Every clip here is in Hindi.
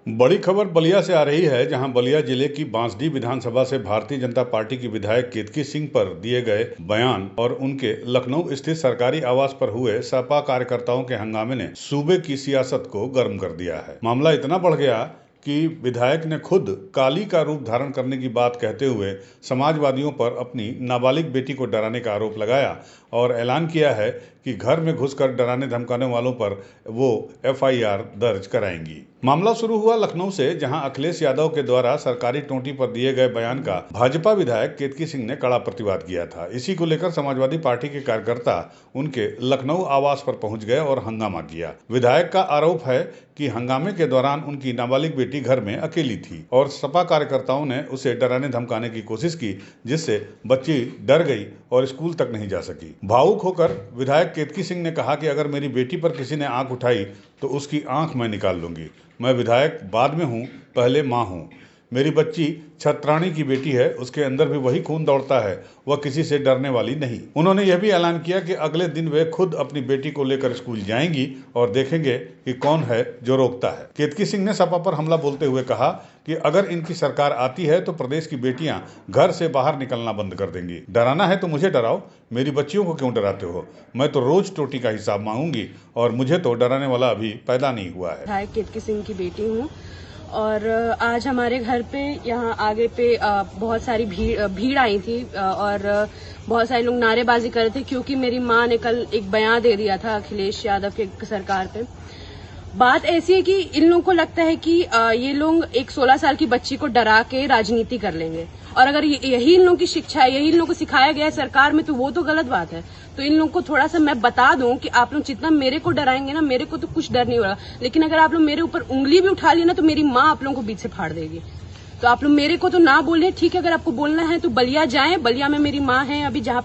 बड़ी खबर बलिया से आ रही है, जहां बलिया जिले की बांसडीह विधानसभा से भारतीय जनता पार्टी की विधायक केतकी सिंह पर दिए गए बयान और उनके लखनऊ स्थित सरकारी आवास पर हुए सपा कार्यकर्ताओं के हंगामे ने सूबे की सियासत को गर्म कर दिया है। मामला इतना बढ़ गया कि विधायक ने खुद काली का रूप धारण करने की बात कहते हुए समाजवादियों पर अपनी नाबालिग बेटी को डराने का आरोप लगाया और ऐलान किया है कि घर में घुसकर डराने धमकाने वालों पर वो एफआईआर दर्ज कराएंगी। मामला शुरू हुआ लखनऊ से, जहां अखिलेश यादव के द्वारा सरकारी टोंटी पर दिए गए बयान का भाजपा विधायक केतकी सिंह ने कड़ा प्रतिवाद किया था। इसी को लेकर समाजवादी पार्टी के कार्यकर्ता उनके लखनऊ आवास पर पहुंच गए और हंगामा किया। विधायक का आरोप है कि हंगामे के दौरान उनकी नाबालिग बेटी घर में अकेली थी और सपा कार्यकर्ताओं ने उसे डराने धमकाने की कोशिश की, जिससे बच्ची डर गई और स्कूल तक नहीं जा सकी। भावुक होकर विधायक केतकी सिंह ने कहा कि अगर मेरी बेटी पर किसी ने आंख उठाई तो उसकी आंख मैं निकाल लूंगी। मैं विधायक बाद में हूं, पहले मां हूं। मेरी बच्ची छत्राणी की बेटी है, उसके अंदर भी वही खून दौड़ता है, वह किसी से डरने वाली नहीं। उन्होंने यह भी ऐलान किया कि अगले दिन वे खुद अपनी बेटी को लेकर स्कूल जाएंगी और देखेंगे कि कौन है जो रोकता है। केतकी सिंह ने सपा पर हमला बोलते हुए कहा कि अगर इनकी सरकार आती है तो प्रदेश की बेटियां घर से बाहर निकलना बंद कर देंगी। डराना है तो मुझे डराओ, मेरी बच्चियों को क्यों डराते हो? मैं तो रोज टोटी का हिसाब मांगूंगी और मुझे तो डराने वाला अभी पैदा नहीं हुआ है। केतकी सिंह की बेटी हूँ और आज हमारे घर पे यहाँ आगे पे बहुत सारी भीड़ आई थी और बहुत सारे लोग नारेबाजी कर रहे थे, क्योंकि मेरी माँ ने कल एक बयान दे दिया था अखिलेश यादव के सरकार पे। बात ऐसी है कि इन लोगों को लगता है कि ये लोग एक 16 साल की बच्ची को डरा के राजनीति कर लेंगे, और अगर यही इन लोगों की शिक्षा है, यही इन लोगों को सिखाया गया है सरकार में, तो वो तो गलत बात है। तो इन लोगों को थोड़ा सा मैं बता दूं कि आप लोग जितना मेरे को डराएंगे ना, मेरे को तो कुछ डर नहीं होगा, लेकिन अगर आप लोग मेरे ऊपर उंगली भी उठा लिए ना तो मेरी माँ आप लोगों को बीच से फाड़ देगी। तो आप लोग मेरे को तो ना बोले, ठीक है। अगर आपको बोलना है तो बलिया जाएं, बलिया में मेरी माँ है अभी, जहाँ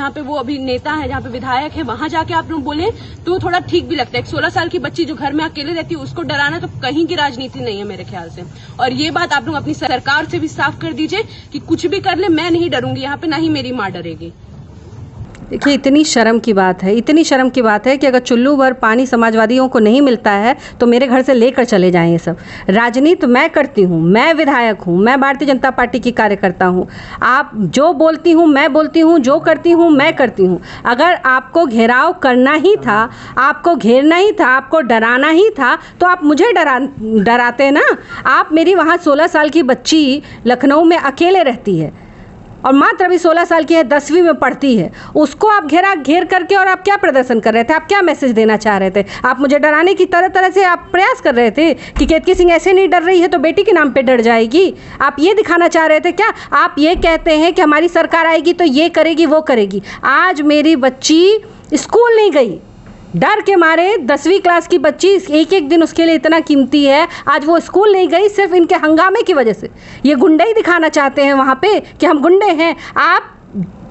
पे वो अभी नेता है, जहाँ पे विधायक है, वहां जाके आप लोग बोले तो थोड़ा ठीक भी लगता है। 16 साल की बच्ची जो घर में अकेले रहती है उसको डराना तो कहीं की राजनीति नहीं है मेरे ख्याल से। और ये बात आप लोग अपनी सरकार से भी साफ कर दीजिए कि कुछ भी कर ले, मैं नहीं डरूंगी यहाँ पे, ना ही मेरी माँ डरेगी। देखिए, इतनी शर्म की बात है, इतनी शर्म की बात है कि अगर चुल्लू भर पानी समाजवादियों को नहीं मिलता है तो मेरे घर से लेकर चले जाएं। ये सब राजनीति मैं करती हूँ, मैं विधायक हूँ, मैं भारतीय जनता पार्टी की कार्यकर्ता हूँ। आप जो बोलती हूँ मैं बोलती हूँ, जो करती हूँ मैं करती हूँ। अगर आपको घेराव करना ही था, आपको घेरना ही था, आपको डराना ही था, तो आप मुझे डराते ना। आप मेरी वहाँ 16 साल की बच्ची लखनऊ में अकेले रहती है और मात्र अभी 16 साल की है, 10वीं में पढ़ती है, उसको आप घेर करके और आप क्या प्रदर्शन कर रहे थे? आप क्या मैसेज देना चाह रहे थे? आप मुझे डराने की तरह तरह से आप प्रयास कर रहे थे कि केतकी सिंह ऐसे नहीं डर रही है तो बेटी के नाम पे डर जाएगी। आप ये दिखाना चाह रहे थे क्या? आप ये कहते हैं कि हमारी सरकार आएगी तो ये करेगी वो करेगी। आज मेरी बच्ची स्कूल नहीं गई, डर के मारे 10वीं क्लास की बच्ची, एक एक दिन उसके लिए इतना कीमती है, आज वो स्कूल नहीं गई सिर्फ इनके हंगामे की वजह से। ये गुंडे दिखाना चाहते हैं वहाँ पे कि हम गुंडे हैं। आप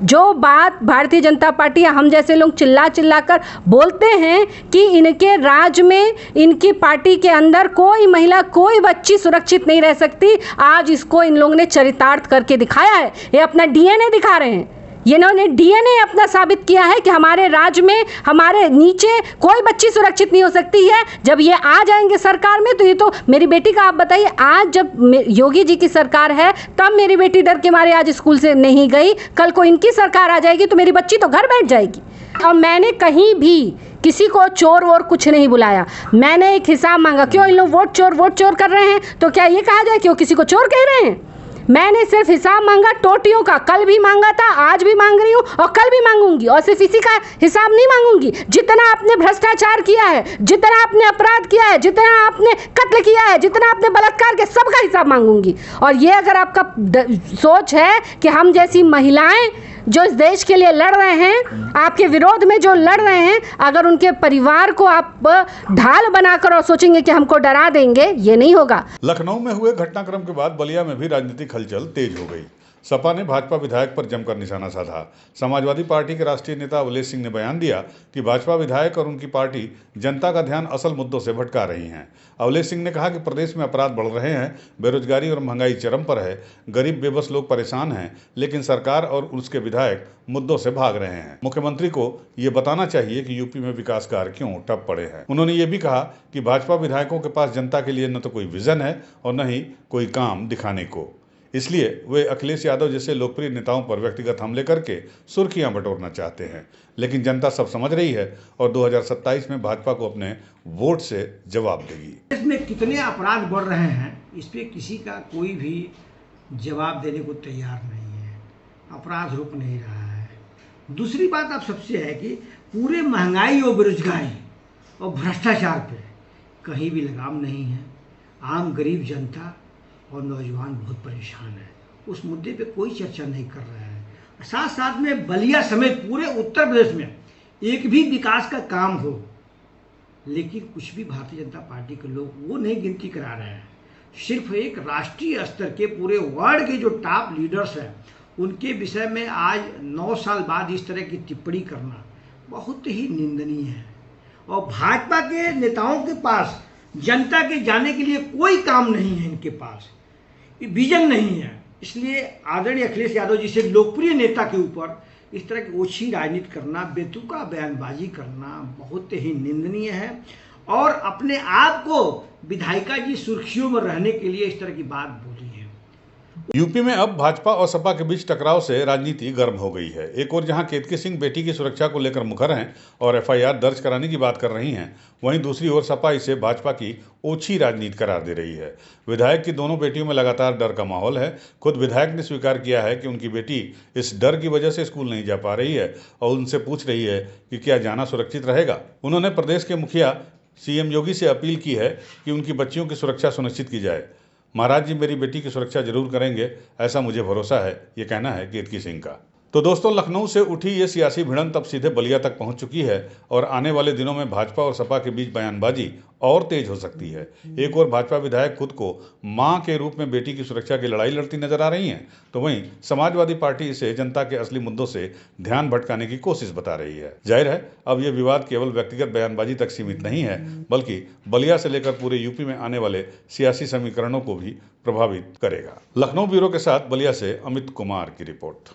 जो बात भारतीय जनता पार्टी या हम जैसे लोग चिल्ला कर बोलते हैं कि इनके राज में, इनकी पार्टी के अंदर कोई महिला, कोई बच्ची सुरक्षित नहीं रह सकती, आज इसको इन लोगों ने चरितार्थ करके दिखाया है। ये अपना डीएनए दिखा रहे हैं, इन्होंने डीएनए अपना साबित किया है कि हमारे राज्य में, हमारे नीचे कोई बच्ची सुरक्षित नहीं हो सकती है। जब ये आ जाएंगे सरकार में तो ये तो मेरी बेटी का आप बताइए, आज जब योगी जी की सरकार है तब मेरी बेटी डर के मारे आज स्कूल से नहीं गई, कल को इनकी सरकार आ जाएगी तो मेरी बच्ची तो घर बैठ जाएगी। और मैंने कहीं भी किसी को चोर वोर कुछ नहीं बुलाया, मैंने एक हिसाब मांगा। क्यों इन लोग वोट चोर कर रहे हैं? तो क्या ये कहा जाए कि वो किसी को चोर कह रहे हैं? मैंने सिर्फ हिसाब मांगा टोटियों का, कल भी मांगा था, आज भी मांग रही हूँ और कल भी मांगूंगी। और सिर्फ इसी का हिसाब नहीं मांगूंगी, जितना आपने भ्रष्टाचार किया है, जितना आपने अपराध किया है, जितना आपने कत्ल किया है, जितना आपने बलात्कार किया, सबका हिसाब मांगूंगी। और ये अगर आपका सोच है कि हम जैसी महिलाएं जो इस देश के लिए लड़ रहे हैं, आपके विरोध में जो लड़ रहे हैं, अगर उनके परिवार को आप ढाल बनाकर और सोचेंगे कि हमको डरा देंगे, ये नहीं होगा। लखनऊ में हुए घटनाक्रम के बाद बलिया में भी राजनीतिक हलचल तेज हो गई। सपा ने भाजपा विधायक पर जमकर निशाना साधा। समाजवादी पार्टी के राष्ट्रीय नेता अवलेश सिंह ने बयान दिया कि भाजपा विधायक और उनकी पार्टी जनता का ध्यान असल मुद्दों से भटका रही हैं। अवलेश सिंह ने कहा कि प्रदेश में अपराध बढ़ रहे हैं, बेरोजगारी और महंगाई चरम पर है, गरीब बेबस लोग परेशान हैं, लेकिन सरकार और उसके विधायक मुद्दों से भाग रहे हैं। मुख्यमंत्री को ये बताना चाहिए कि यूपी में विकास कार्य क्यों ठप पड़े हैं। उन्होंने ये भी कहा कि भाजपा विधायकों के पास जनता के लिए न तो कोई विजन है और न ही कोई काम दिखाने को, इसलिए वे अखिलेश यादव जैसे लोकप्रिय नेताओं पर व्यक्तिगत हमले करके सुर्खियां बटोरना चाहते हैं। लेकिन जनता सब समझ रही है और 2027 में भाजपा को अपने वोट से जवाब देगी। देश में कितने अपराध बढ़ रहे हैं, इस पे किसी का कोई भी जवाब देने को तैयार नहीं है। अपराध रुक नहीं रहा है। दूसरी बात आप सबसे है कि पूरे महंगाई और बेरोजगारी और भ्रष्टाचार पे कहीं भी लगाम नहीं है। आम गरीब जनता और नौजवान बहुत परेशान है। उस मुद्दे पे कोई चर्चा नहीं कर रहा है। साथ साथ में बलिया समेत पूरे उत्तर प्रदेश में एक भी विकास का काम हो, लेकिन कुछ भी भारतीय जनता पार्टी के लोग वो नहीं गिनती करा रहे हैं। सिर्फ एक राष्ट्रीय स्तर के पूरे वर्ल्ड के जो टॉप लीडर्स हैं उनके विषय में आज 9 साल बाद इस तरह की टिप्पणी करना बहुत ही निंदनीय है। और भाजपा के नेताओं के पास जनता के जाने के लिए कोई काम नहीं है, इनके पास विजन नहीं है। इसलिए आदरणीय अखिलेश यादव जी से लोकप्रिय नेता के ऊपर इस तरह की ओछी राजनीति करना, बेतुका बयानबाजी करना बहुत ही निंदनीय है। और अपने आप को विधायिका जी सुर्खियों में रहने के लिए इस तरह की बात बोली है। यूपी में अब भाजपा और सपा के बीच टकराव से राजनीति गर्म हो गई है। एक ओर जहां केतकी सिंह बेटी की सुरक्षा को लेकर मुखर हैं और एफआईआर दर्ज कराने की बात कर रही हैं, वहीं दूसरी ओर सपा इसे भाजपा की ओछी राजनीति करार दे रही है। विधायक की दोनों बेटियों में लगातार डर का माहौल है। खुद विधायक ने स्वीकार किया है कि उनकी बेटी इस डर की वजह से स्कूल नहीं जा पा रही है और उनसे पूछ रही है कि क्या जाना सुरक्षित रहेगा। उन्होंने प्रदेश के मुखिया सीएम योगी से अपील की है कि उनकी बच्चियों की सुरक्षा सुनिश्चित की जाए। महाराज जी मेरी बेटी की सुरक्षा जरूर करेंगे, ऐसा मुझे भरोसा है, ये कहना है केतकी सिंह का। तो दोस्तों, लखनऊ से उठी ये सियासी भिड़ंत अब सीधे बलिया तक पहुंच चुकी है और आने वाले दिनों में भाजपा और सपा के बीच बयानबाजी और तेज हो सकती है। एक और भाजपा विधायक खुद को मां के रूप में बेटी की सुरक्षा की लड़ाई लड़ती नजर आ रही हैं, तो वहीं समाजवादी पार्टी इसे जनता के असली मुद्दों से ध्यान भटकाने की कोशिश बता रही है। जाहिर है अब ये विवाद केवल व्यक्तिगत बयानबाजी तक सीमित नहीं है, बल्कि बलिया से लेकर पूरे यूपी में आने वाले सियासी समीकरणों को भी प्रभावित करेगा। लखनऊ ब्यूरो के साथ बलिया से अमित कुमार की रिपोर्ट।